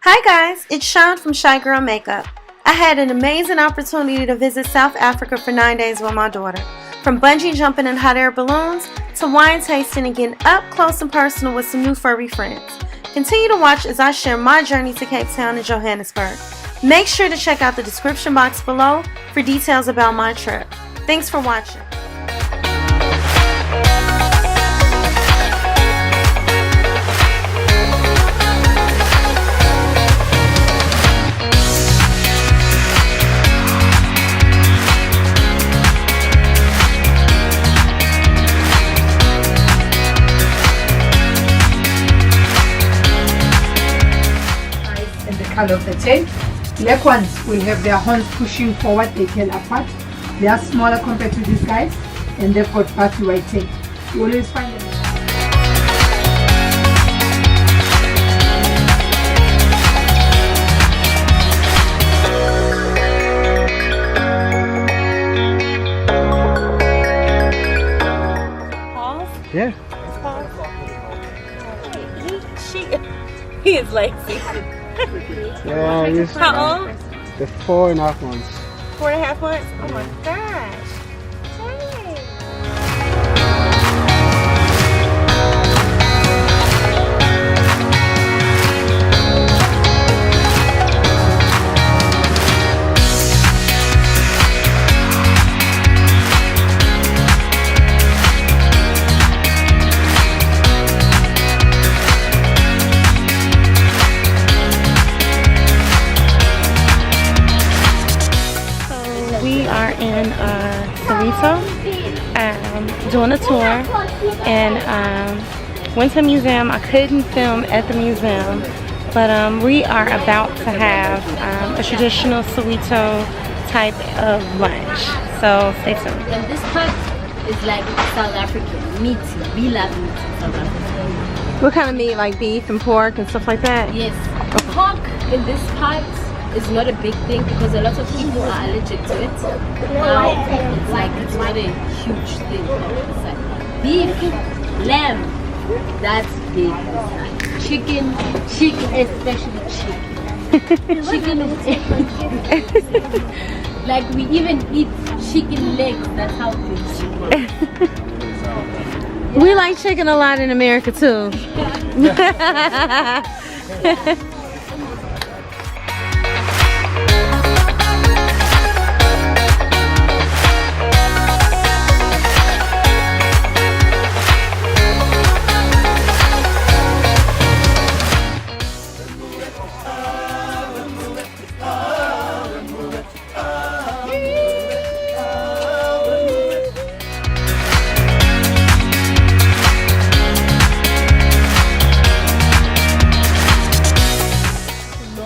Hi guys, it's Sean from Chigirlmakeup. I had an amazing opportunity to visit South Africa for 9 days with my daughter. From bungee jumping in hot air balloons to wine tasting and getting up close and personal with some new furry friends. Continue to watch as I share my journey to Cape Town and Johannesburg. Make sure to check out the description box below for details about my trip. Thanks for watching. Color of the tail. Black ones will have their horns pushing forward, they tail apart. They are smaller compared to these guys, and they've got puffy white tail. You always find them. Yeah. He is lazy. Yeah, he's How old? the 4.5 months. 4.5 months? Oh my gosh. Dang. We are in Soweto, doing a tour, and went to the museum. I couldn't film at the museum, but we are about to have a traditional Soweto type of lunch, so stay tuned. And this part is like South African meat. We love meat in South Africa. What kind of meat? Like beef and pork and stuff like that? Yes. Pork in this part is not a big thing because a lot of people are allergic to it. It's not a huge thing. Beef, lamb, that's big. Chicken, especially chicken. Chicken, like we even eat chicken legs. That's how big chicken is. We like chicken a lot in America too.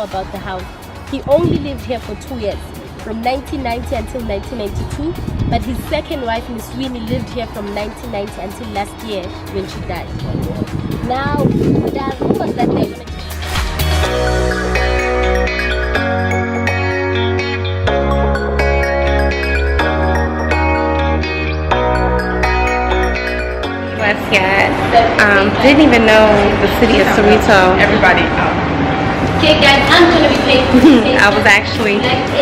About the house. He only lived here for 2 years, from 1990 until 1992, but his second wife, Miss Winnie, lived here from 1990 until last year when she died. Now, who was that name? West yet. Didn't even know the city of Soweto. Everybody Okay guys, I'm gonna be playing. I was actually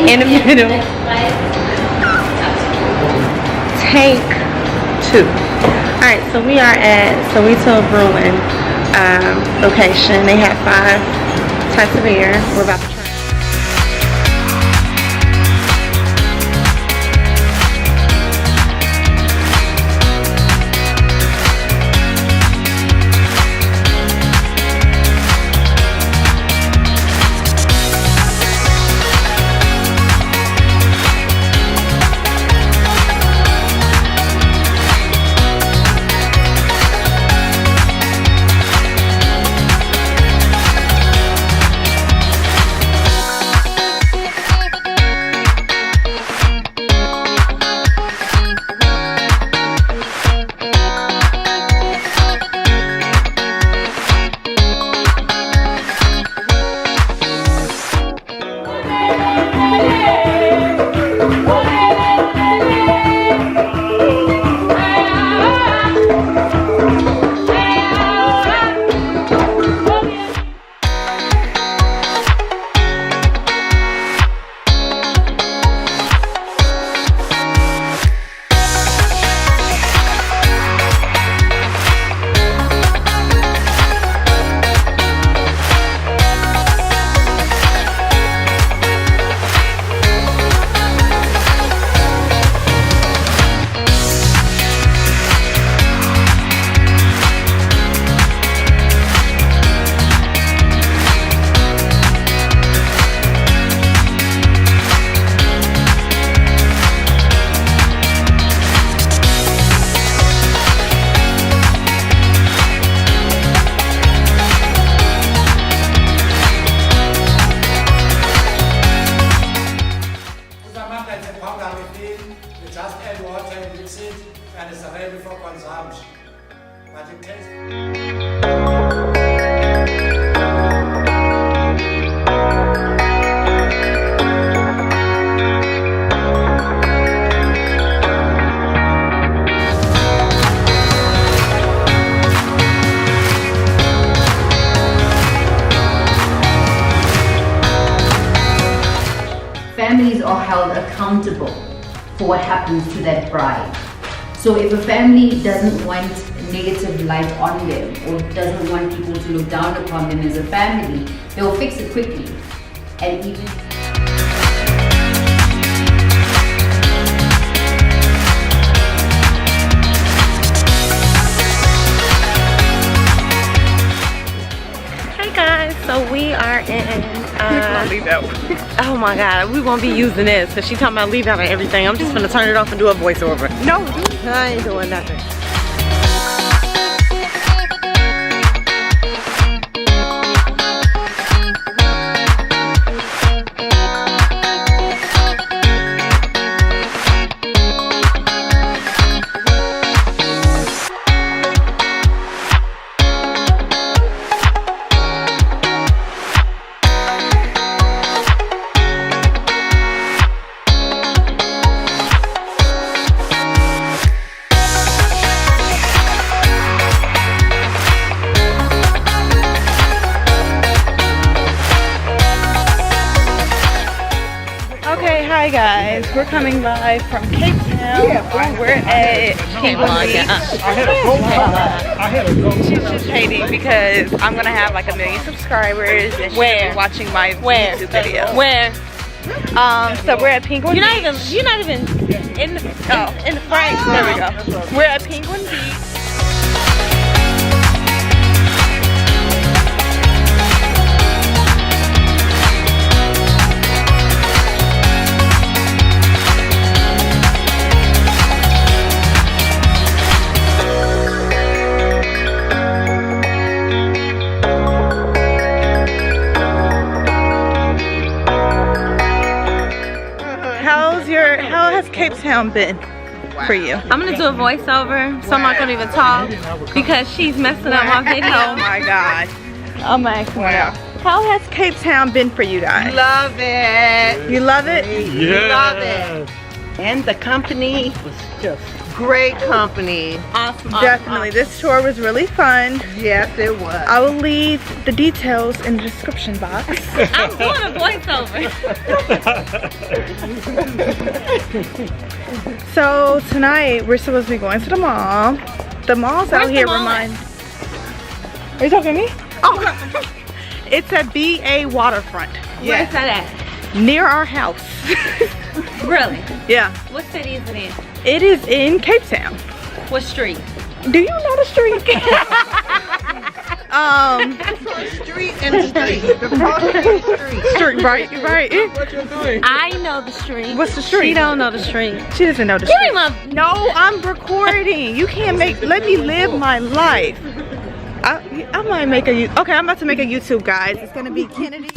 in the middle. Take 2. Alright, so we are at Soweto Brewing location. They have 5 types of beer. We're about to try. Families are held accountable for what happens to that bride. So if a family doesn't want negative light on them or doesn't want people to look down upon them as a family, they'll fix it quickly. And even So we are in oh my god, we won't be using this because she talking about leave out and everything. I'm just gonna turn it off and do a voiceover. No, I ain't doing nothing. Hi guys, we're coming live from Cape Town. We're at Penguin Beach. She's just hating because I'm gonna have like 1 million subscribers and she's gonna be watching my YouTube video. Where? So we're at Penguin Beach. You're not even in the frame. There we go. We're at Penguin Beach. How has Cape Town been for you? I'm gonna do a voiceover, so I'm not gonna even talk because she's messing up my video. Oh my god. I'm acting out. How has Cape Town been for you guys? Love it. You love it? Yeah. Love it. And the company was just great company. Awesome. Definitely. This tour was really fun. Yes, it was. I will leave the details in the description box. I'm doing a voiceover. So tonight we're supposed to be going to the mall. The mall's out here. Are you talking to me? Oh, it's at A Waterfront. Where's that at? Near our house. Really? Yeah. What city is it in? It is in Cape Town. What street? Do you know the street? Street and street. The Street, right. What you doing? I know the street. What's the street? She don't know the street. She doesn't know the Give street. me my... No, I'm recording. You can't let me live my life. I might make a okay, I'm about to make a YouTube, guys. It's gonna be Kennedy.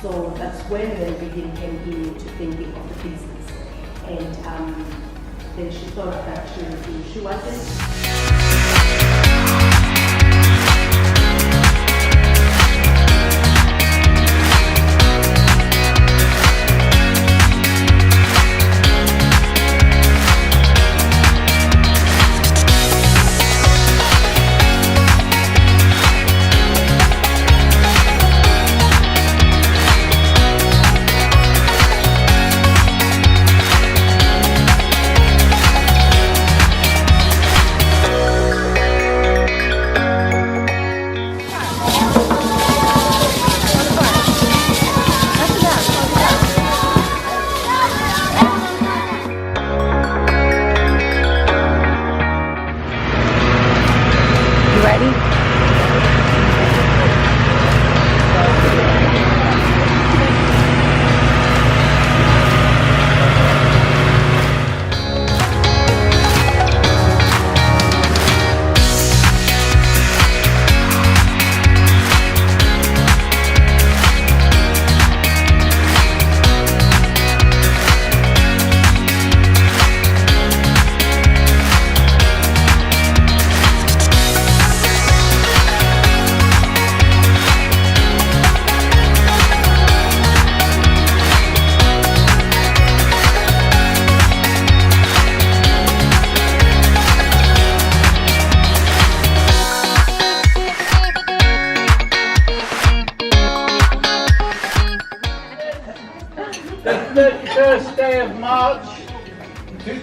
So that's when the beginning came into thinking of the business. And then she thought that she wanted.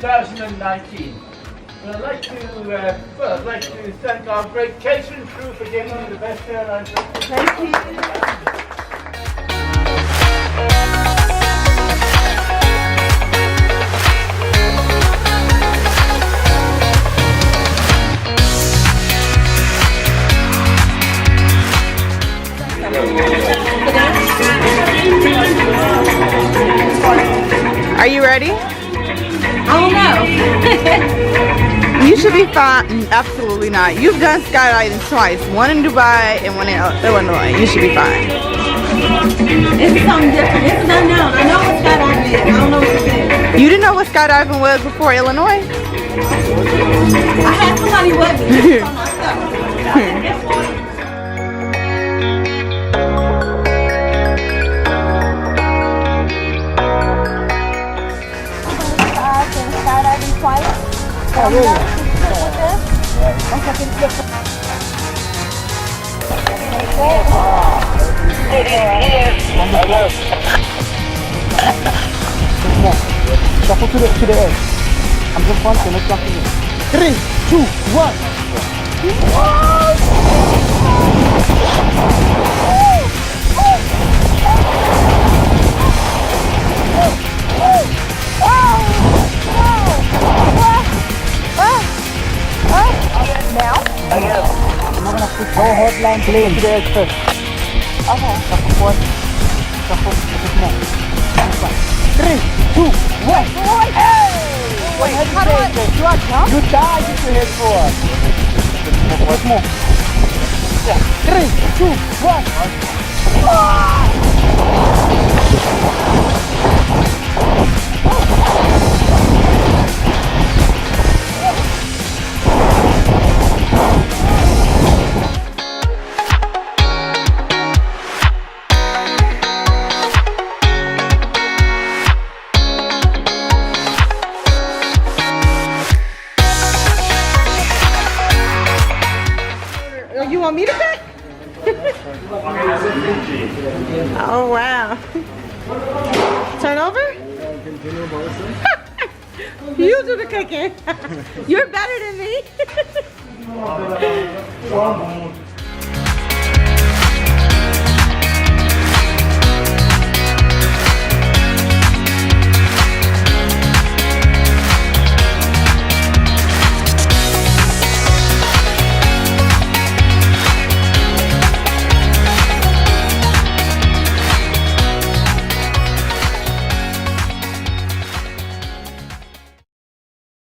2019. And I'd like to thank our great catering crew for giving me the best airline. Thank you. Are you ready? I don't know. You should be fine. Absolutely not. You've done skydiving twice. One in Dubai and one in Illinois. You should be fine. It's something different. It's an unknown. I know what skydiving is. I don't know what it is. You didn't know what skydiving was before Illinois? I had somebody with me. For myself. Skydiving twice. Oh, really? Shuffle to the edge. I'm just one, so let's shuffle it. 3, 2, 1. Now? I'm gonna put no hotline plane to the edge first. Okay. Shuffle forward. Shuffle a bit more. 3, 2, 1. Hey! Wait, how do I jump? You dive if you head forward. A bit more. Yeah. 3, 2, 1. You want me to pay? Oh wow. Turn over? You do the cooking. You're better than me.